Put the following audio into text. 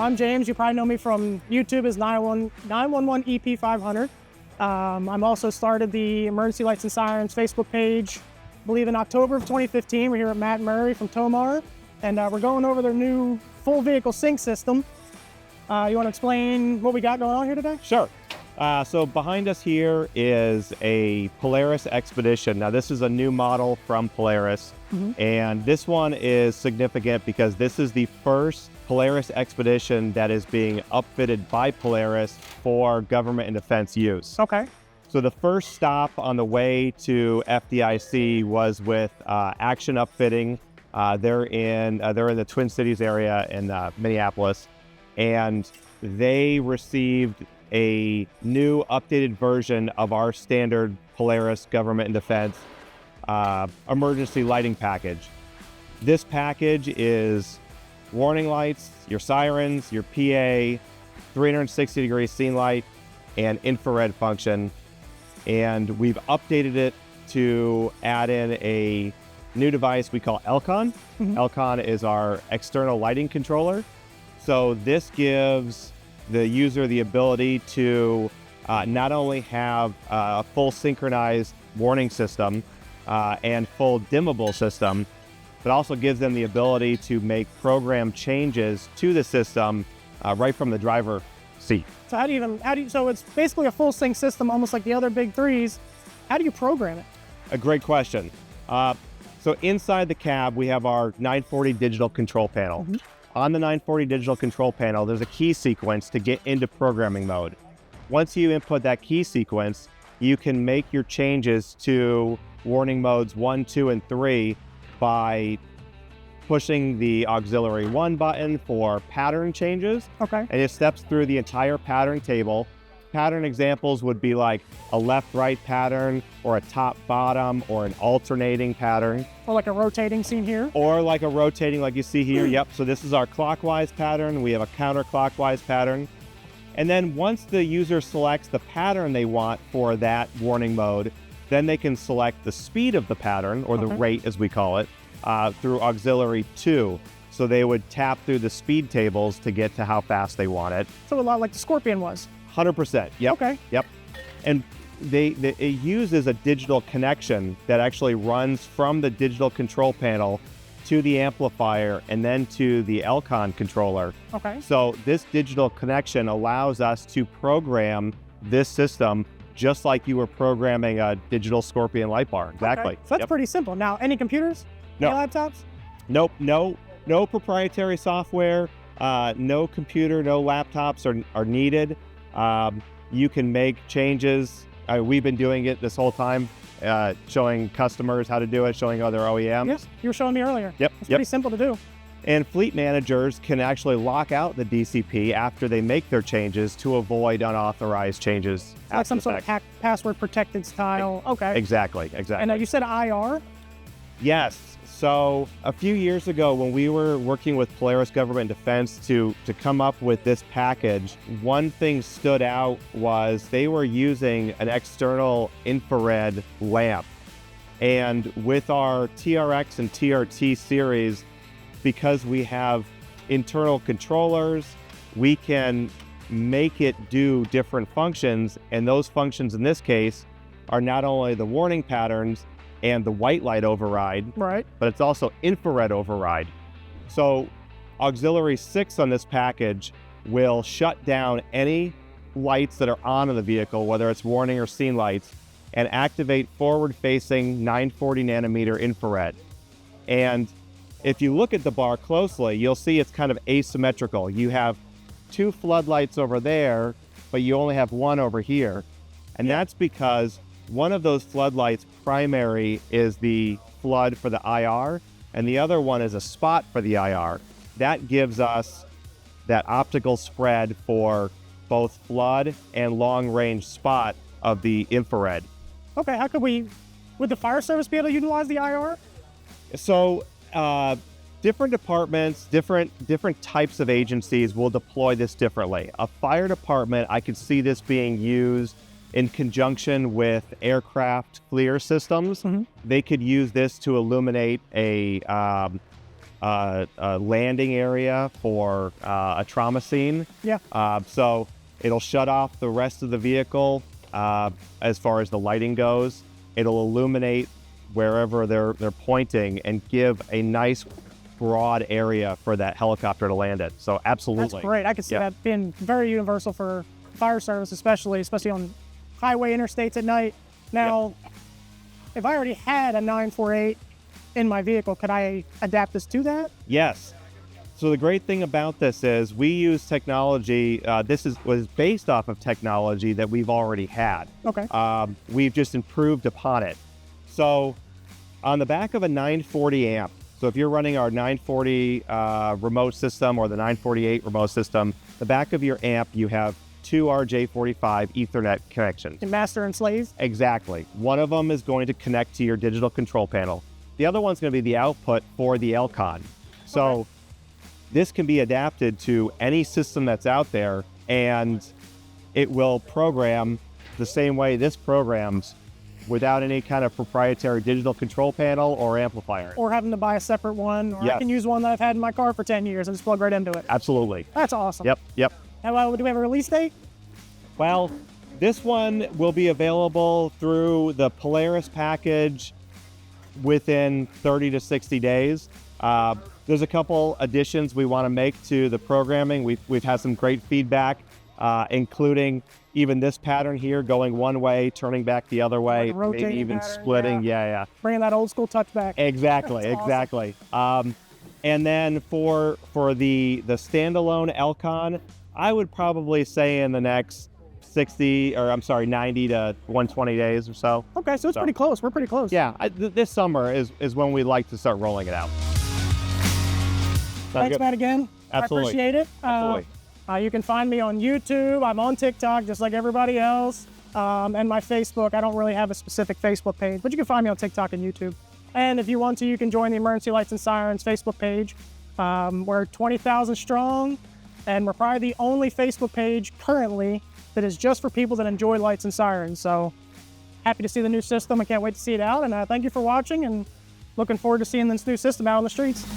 I'm James. You probably know me from YouTube as 911 EP500. I'm also started the Emergency Lights and Sirens Facebook page, I believe in October of 2015. We're here at Matt and Murray from TOMAR, and we're going over their new full vehicle sync system. You want to explain what we got going on here today? Sure. So behind us here is a Polaris XPEDITION. Now this is a new model from Polaris, and this one is significant because this is the first Polaris XPEDITION that is being upfitted by Polaris for government and defense use. Okay. So the first stop on the way to FDIC was with Action Upfitting. They're in the Twin Cities area in Minneapolis, and they received a new updated version of our standard Polaris government and defense emergency lighting package. This package is warning lights, your sirens, your PA, 360-degree scene light, and infrared function. And we've updated it to add in a new device we call ELCON. ELCON is our external lighting controller. So this gives the user the ability to not only have a full synchronized warning system and full dimmable system, but also gives them the ability to make program changes to the system right from the driver seat. So so it's basically a full sync system, almost like the other big threes. How do you program it? A great question. So inside the cab, we have our 940 digital control panel. On the 940 digital control panel, there's a key sequence to get into programming mode. Once you input that key sequence, you can make your changes to warning modes 1, 2, and 3 by pushing the auxiliary 1 button for pattern changes. Okay. And it steps through the entire pattern table. Pattern examples would be like a left-right pattern, or a top-bottom, or an alternating pattern. Or like a rotating scene here? Or like a rotating like you see here. Yep, so this is our clockwise pattern. We have a counterclockwise pattern. And then once the user selects the pattern they want for that warning mode, then they can select the speed of the pattern, or the rate as we call it, through auxiliary 2. So they would tap through the speed tables to get to how fast they want it. So a lot like the Scorpion was? 100%. Yep. Okay. Yep. And it uses a digital connection that actually runs from the digital control panel to the amplifier and then to the ELCON controller. Okay. So this digital connection allows us to program this system just like you were programming a digital Scorpion light bar. Exactly. Okay. So that's pretty simple. Now, any computers? No. Any laptops? Nope. No proprietary software. No computer, no laptops are needed. You can make changes. We've been doing it this whole time, showing customers how to do it, showing other OEMs. Yes, you were showing me earlier. Yep. It's pretty simple to do. And fleet managers can actually lock out the DCP after they make their changes to avoid unauthorized changes. Like some sort of password protected style. Okay. Exactly. And you said IR? Yes. So a few years ago, when we were working with Polaris Government Defense to come up with this package, one thing stood out was they were using an external infrared lamp. And with our TRX and TRT series, because we have internal controllers, we can make it do different functions. And those functions in this case are not only the warning patterns and the white light override, right, but it's also infrared override. So auxiliary 6 on this package will shut down any lights that are on in the vehicle, whether it's warning or scene lights, and activate forward-facing 940 nanometer infrared. And if you look at the bar closely, you'll see it's kind of asymmetrical. You have 2 floodlights over there, but you only have 1 over here. And that's because one of those floodlights primary is the flood for the IR, and the other one is a spot for the IR. That gives us that optical spread for both flood and long-range spot of the infrared. Okay, would the fire service be able to utilize the IR? So different departments, different types of agencies will deploy this differently. A fire department, I could see this being used in conjunction with aircraft FLIR systems. They could use this to illuminate a a landing area for a trauma scene. Yeah. So it'll shut off the rest of the vehicle as far as the lighting goes. It'll illuminate wherever they're pointing and give a nice broad area for that helicopter to land in. So absolutely. That's great. I can see that being very universal for fire service, especially on highway interstates at night. Now, if I already had a 948 in my vehicle, could I adapt this to that? Yes. So the great thing about this is we use technology. This was based off of technology that we've already had. Okay. We've just improved upon it. So on the back of a 940 amp, so if you're running our 940 remote system or the 948 remote system, the back of your amp, you have two RJ45 Ethernet connections. Master and slave? Exactly. One of them is going to connect to your digital control panel. The other one's going to be the output for the ELCON. So this can be adapted to any system that's out there, and it will program the same way this programs without any kind of proprietary digital control panel or amplifier. Or having to buy a separate one, or I can use one that I've had in my car for 10 years and just plug right into it. Absolutely. That's awesome. Yep. Now, do we have a release date? Well, this one will be available through the Polaris package within 30 to 60 days. There's a couple additions we want to make to the programming. We've had some great feedback, including even this pattern here going one way, turning back the other way, like maybe even pattern, splitting. Yeah. Bringing that old school touch back. Exactly. And then for the standalone ELCON, I would probably say in the next 90 to 120 days or so. Okay, so it's pretty close. We're pretty close. Yeah, this summer is when we like to start rolling it out. Thanks, Matt, again. Absolutely. I appreciate it. Absolutely. You can find me on YouTube. I'm on TikTok, just like everybody else. And my Facebook. I don't really have a specific Facebook page, but you can find me on TikTok and YouTube. And if you want to, you can join the Emergency Lights and Sirens Facebook page. We're 20,000 strong, and we're probably the only Facebook page currently that is just for people that enjoy lights and sirens. So happy to see the new system. I can't wait to see it out. And thank you for watching, and looking forward to seeing this new system out on the streets.